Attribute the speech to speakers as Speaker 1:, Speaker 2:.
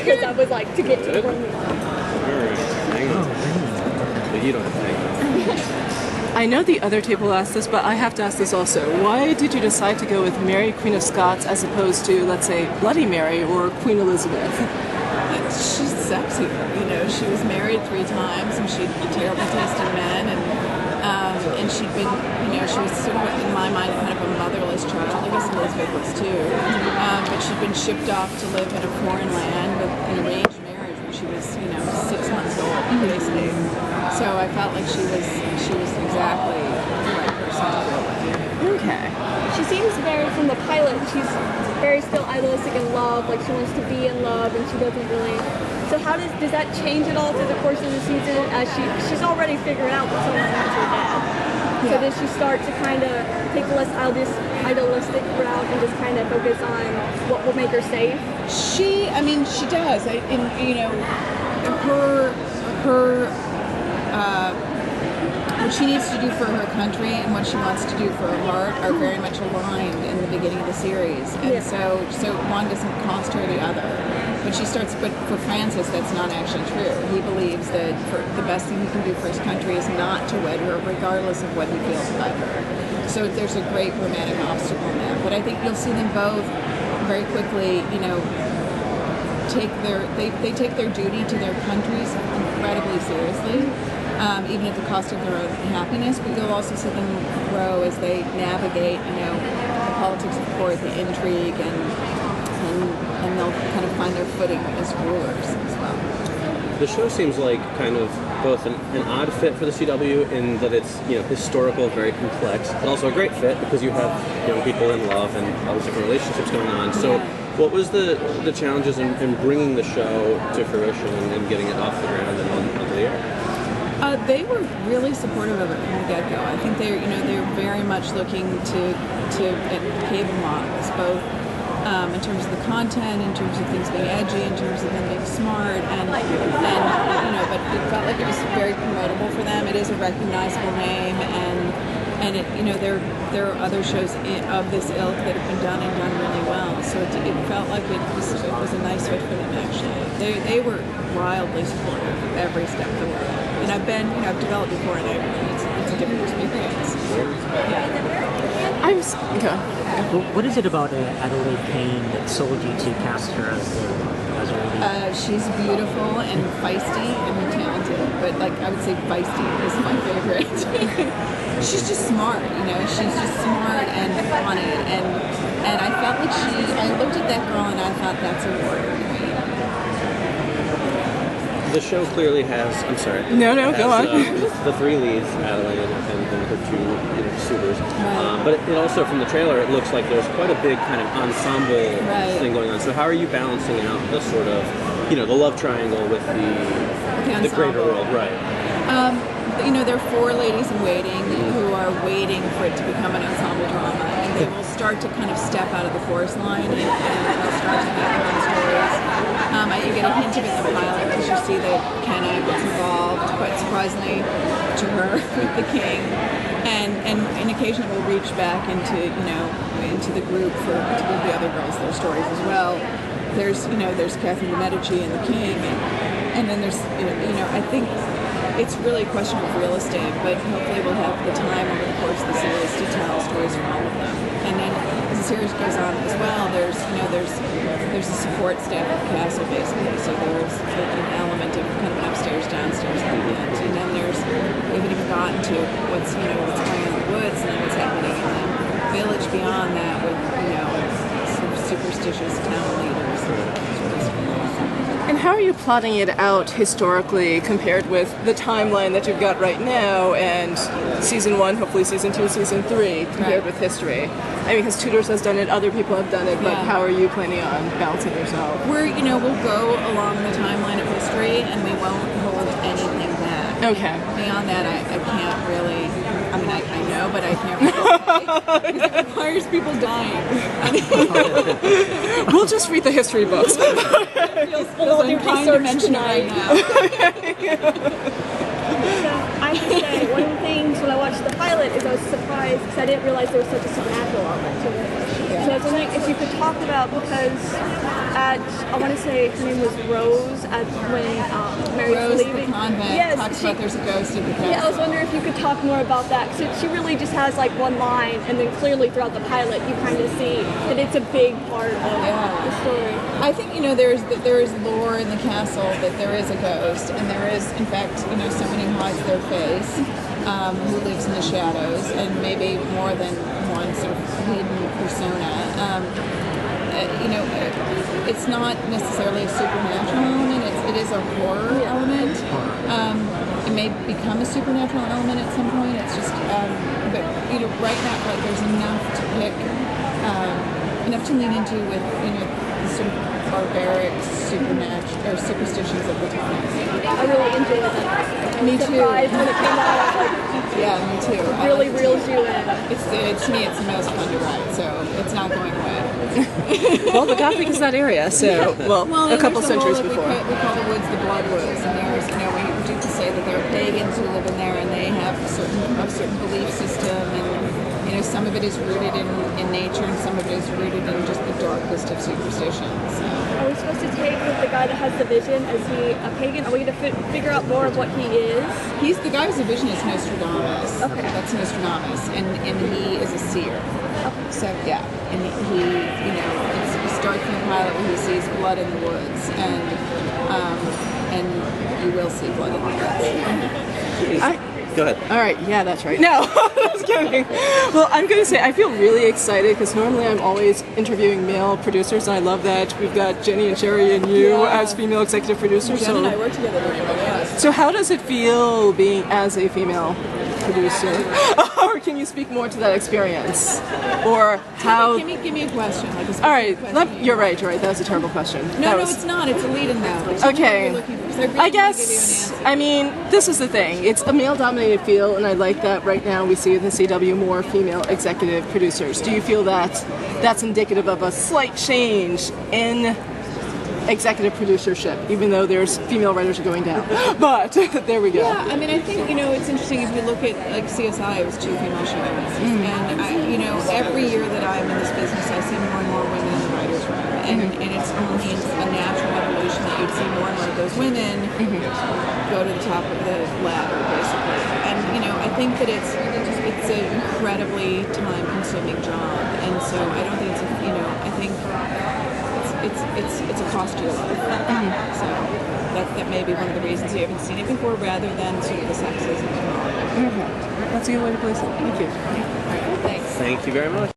Speaker 1: because I was like to get to the point.
Speaker 2: Alright, hang on. But you don't have to hang on.
Speaker 3: I know the other table asked this, but I have to ask this also. Why did you decide to go with Mary, Queen of Scots, as opposed to, let's say, Bloody Mary or Queen Elizabeth?
Speaker 4: She's sexy, you know. She was married 3 times, and she had terrible taste in men, and she'd been, you know, she was sort of, in my mind, kind of a motherless child. I guess Elizabeth was too. But she'd been shipped off to live in a foreign land with an arranged marriage when she was, you know, 6 months old, basically. So I felt like she was exactly the right person to go with.
Speaker 3: Okay.
Speaker 1: She seems very, from the pilot, she's very still idealistic in love, like she wants to be in love, and she doesn't really. So how does that change at all through the course of the season? As she's already figured out that someone wants her dead. So does she start to kind of take the less idealistic route and just kind of focus on what will make her safe?
Speaker 4: She does. What she needs to do for her country and what she wants to do for her heart are very much aligned in the beginning of the series, and so one doesn't cost her the other. But for Francis, that's not actually true. He believes that the best thing he can do for his country is not to wed her, regardless of what he feels about her. So there's a great romantic obstacle in that. But I think you'll see them both very quickly, you know, take their duty to their countries incredibly seriously, even at the cost of their own happiness. But you'll also see them grow as they navigate, you know, the politics of court, the intrigue, and they'll kind of find their footing as rulers as well.
Speaker 2: The show seems like kind of both an odd fit for the CW in that it's, you know, historical, very complex, but also a great fit because you have young people in love and all these different relationships going on. So what was the challenges in bringing the show to fruition and getting it off the ground and onto the air?
Speaker 4: They were really supportive of it from the get-go. I think they're very much looking at cable models, both in terms of the content, in terms of things being edgy, in terms of them being smart, and you know, but it felt like it was very promotable for them. It is a recognizable name, and it, you know, there are other shows of this ilk that have been done really well. So it felt like it was a nice fit for them actually. They were wildly supportive every step of the way. And I've developed before, and it's a different experience. Yeah.
Speaker 5: What is it about Adelaide Kane that sold you to cast her as a lead?
Speaker 4: She's beautiful and feisty and talented, but like I would say feisty is my favorite. She's just smart, you know. She's just smart and funny, and I felt like I looked at that girl and I thought that's a warrior queen.
Speaker 2: The show clearly has, I'm sorry.
Speaker 3: No, go on.
Speaker 2: The 3 leads, Adelaide and her 2, you know, suitors.
Speaker 4: Right.
Speaker 2: But it also, from the trailer, it looks like there's quite a big kind of ensemble thing going on. So how are you balancing out the sort of, you know, the love triangle with the greater world? Right.
Speaker 4: You know, there are 4 ladies in waiting who are waiting for it to become an ensemble drama, and they will start to kind of step out of the chorus line and they'll start to make their own stories. You get a hint of it in the pilot because you see that Kenna gets involved, quite surprisingly to her, with the king, and occasionally we'll reach back into the group to give the other girls their stories as well. There's Catherine de Medici and the king, and then there's I think it's really a question of real estate, but hopefully we'll have the time over the course of the series to tell stories from all of them. And then as the series goes on as well, there's a support staff at the castle basically. So there's an element of kind of an upstairs, downstairs element. And then we haven't even gotten to what's going on in the woods and what's happening in the village beyond that with some superstitious town leaders.
Speaker 3: And how are you plotting it out historically compared with the timeline that you've got right now and season 1, hopefully season 2, season 3, compared with history? I mean, because Tudors has done it, other people have done it, but how are you planning on balancing yourself?
Speaker 4: We'll go along the timeline of history, and we won't hold anything back.
Speaker 3: Okay.
Speaker 4: Beyond that, I can't really. I mean, I know, but I can't really say. It requires people dying.
Speaker 3: We'll just read the history books.
Speaker 4: Feels unkind to mention it right now.
Speaker 1: I have to say, one of the things when I watched the pilot is I was surprised because I didn't realize there was such a supernatural element to it. So I was wondering if you could talk about, because I want to say her name was Rose, when Mary's
Speaker 4: Rose
Speaker 1: leaving.
Speaker 4: the convent
Speaker 1: Yes,
Speaker 4: talks about there's a ghost in the castle.
Speaker 1: yeah, I was wondering if you could talk more about that, because she really just has like one line, and then clearly throughout the pilot you kind of see that it's a big part of the story.
Speaker 4: I think there is lore in the castle that there is a ghost, and there is, in fact, somebody who hides their face, who lives in the shadows, and maybe more than one sort of hidden persona. It's not necessarily a supernatural element. It is a horror element. It may become a supernatural element at some point. It's just, but right now, like there's enough to pick, enough to lean into with the sort of barbaric supernatural or superstitions of the time.
Speaker 1: I really enjoyed that.
Speaker 4: Me too.
Speaker 1: Surprised when it came out, I was like,
Speaker 4: yeah, me too.
Speaker 1: really reels you in.
Speaker 4: To me, it's the most fun to ride, so it's not going away.
Speaker 3: Well, the Gothic is that area, so a couple centuries before.
Speaker 4: We call the woods the blood woods, and there's we do say that there are pagans who live in there, and they have a certain belief system, and some of it is rooted in nature, and some of it is rooted in just the darkest of superstitions. So.
Speaker 1: Are we supposed to take the guy that has the vision? Is he a pagan? Are we going to figure out more of what he is?
Speaker 4: He's the guy who's a vision is Nostradamus.
Speaker 1: Okay.
Speaker 4: That's Nostradamus, and he is a seer.
Speaker 1: Okay.
Speaker 4: So yeah, and it starts in the pilot where he sees blood in the woods, and you will see blood in the woods.
Speaker 2: Go ahead.
Speaker 3: All right, yeah, that's right. No, I was kidding. Well, I'm going to say I feel really excited because normally I'm always interviewing male producers, and I love that we've got Jenny and Sherry and you as female executive producers.
Speaker 4: Jen and I work together very well, yes.
Speaker 3: So how does it feel being as a female producer? Or can you speak more to that experience? Or how...
Speaker 4: Give me a question. Like a
Speaker 3: All right,
Speaker 4: question
Speaker 3: you're right. That was a terrible question.
Speaker 4: No, it's not. It's a lead-in though.
Speaker 3: Okay. I guess, I mean, this is the thing. It's a male-dominated field, and I like that right now we see in the CW more female executive producers. Do you feel that that's indicative of a slight change in executive producership, even though there's female writers are going down? But there we go.
Speaker 4: Yeah, I mean, I think it's interesting if you look at like CSI, it was 2 female shows, and every year that I'm in this business, I see more and more women in the writers' room, and it's only a natural evolution that you'd see more and more of those women go to the top of the ladder, basically. And I think that it's an incredibly time-consuming job, and so I don't think I think it's a cost to your life. So that may be one of the reasons you haven't seen it before, rather than sort of the sexism.
Speaker 3: That's a good way to place it. Thank you.
Speaker 4: Thanks.
Speaker 2: Thank you very much.